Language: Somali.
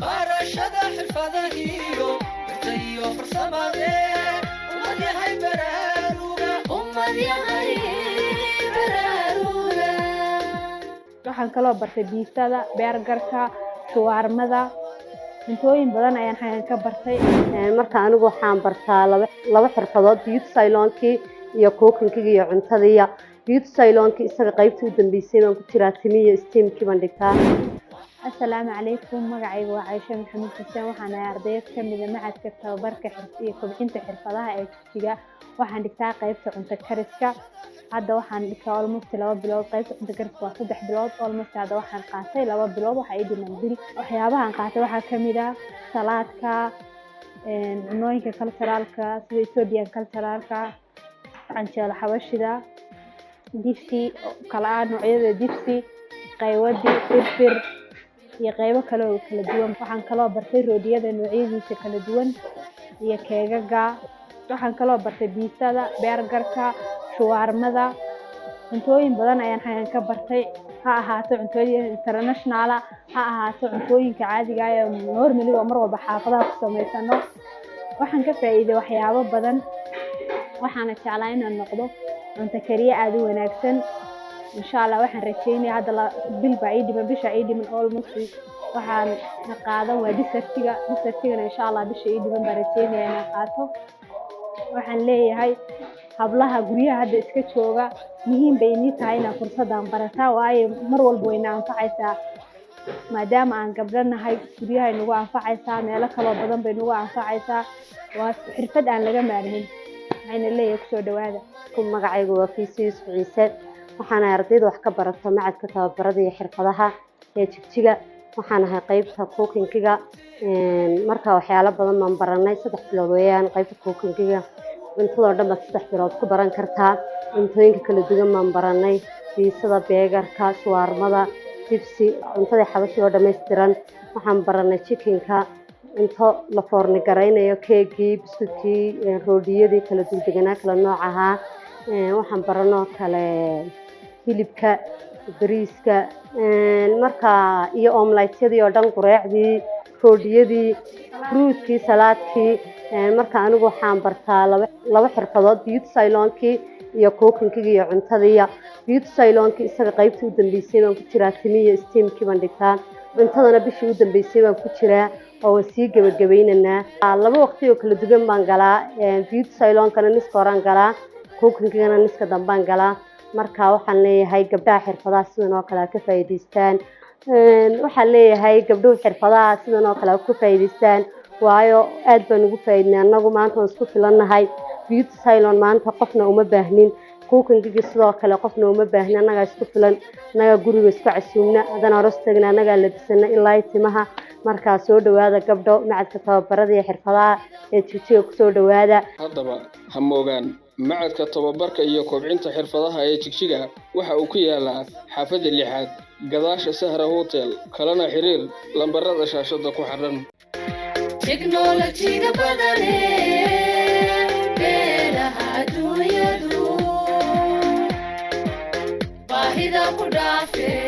barashada xirfadahiyo bartayo farsamade ummadyahay baraaruga waxaan kaloo bartay biisada beergarka shuwaarmada intooyin badan ayaan xayan ka bartay marka anigu waxaan bartaa laba xirfadood beauty salon-ki iyo cooking-kiga iyo cuntadiya beauty salon-ki isaga qaybta u dambeysay baan ku jiraa timiyo steam-ki baan dhigtaa. Assalaamu calaykum magacaygu waa Caysha Maxamed Xuseen waxaan ahay ardayd ka mid ah macadka tababarka iyo kobcinta xirfadaha ee dugsiga waxaan dhigtaa qaybta cunto kariska hadda waxaan dhigtaa almost 2 bilood qaybta cunto kariska waa 3 bilood almost hadda waxaan qaatay 2 bilood waxa ay dhiman bil waxyaabaha aan qaatay waxaa ka mid ah salaadka cunooyinka culturalka sida Ethiopian culturalka canjeelo xabashida dibsi kala noocyada dibsi qaywadi firfir iyo qaybo kale oo kala duwan waxaan kaloo bartay roodiyada noocyadiisa kala duwan iyo keegaga waxaan kaloo bartay biisada beergarka shuwaarmada cuntooyin badan ayaan xayan ka bartay ha ahaato cuntooyin international ha ahaato cuntooyinka caadiga ah ee normally oo mar walba xaafadaha ku sameysano waxaan ka faa'iiday waxyaabo badan waxaan jeclaa inaan noqdo cunto kariye aad u wanaagsan insha Allah waxaan rajeynayaa hadda bil baa bisha ay dhiman almost waxaan qaadan waa dissertiga insha Allah bisha ay dhiman baan rajeynayaa inaan qaato waxaan leeyahay hablaha guryaha hadda iska jooga muhiim bay inay tahay inaan fursadan barataa waayo mar walba way anfacaysaa maadaama aan gabdhanahay guryaha inagu anfacaysaa meelo kale badan bay inagu anfacaysaa waa xirfad aan laga maarmin waxaan leeyahay ku soo dhawaada magacaygu waa Fiisiis Ciise waxaan ardayda wax ka barato macadka tababarada iyo xirfadaha ee Jigjiga waxaan ahay qaybta cooking-kiga marka waxyaalo badan baan baranay 3 bilood weeyaan qaybta cooking-kiga cuntada oo dhan baad 3 bilood ku baran kartaa cuntooyinka kala duwan baan baranay biisada beegarka shuwaarmada dibsi cuntada xabashiga oo dhameystiran waxaan baranay chicken-ka cunto la foorni garaynayo keegii biskudkii roodiyadii kala duwan kala nooc ahaa waxaan baranoo kale hilibka bariiska marka iyo omelette-yadii oo dhan qureecdii roodiyadii fruitkii salaadkii marka anigu waxaan bartaa laba xirfadood beauty salon-ki iyo cooking-kiga iyo cuntadiya beauty salon-ki isaga qaybta u dambeysay baan ku jiraa timiyo steam-ki baan dhigtaa cuntadana bishii u dambeysay baan ku jiraa oo sii gabagabeynanaa laba waqti oo kala duwan baan galaa beauty salon-kana niska horaan galaa cooking-kigana niska dambaan galaa marka waxaan leeyahay gabdhaha xirfadaha sidan oo kale ka faa'iideystaan waxaan leeyahay gabdhaha xirfadaha sidan oo kale ka faa'iideystaan waayo aad baan ugu faa'iidnaa anagu maanta waan isku filanahay beauty salon maanta qofna uma baahnin cooking-kiga sidoo kale qofna uma baahnin anaga isku filan anaga guriga isku casuumna hadana hoos tagna anaga labisana ilaa timaha marka soo dhawaada gabdho macadka tababarada iyo xirfadaha ee Jigjiga ku soo dhawaada haddaba ha moogaan macadka tababarka iyo kobcinta xirfadaha ee Jigjiga waxa uu ku yaalaa xaafadda 6 gadaasha Sahra Hotel kalena xiriir lambarada shaashada ku xidhan technology-ga badane beelaha adduunyadu baahida ku dhaafay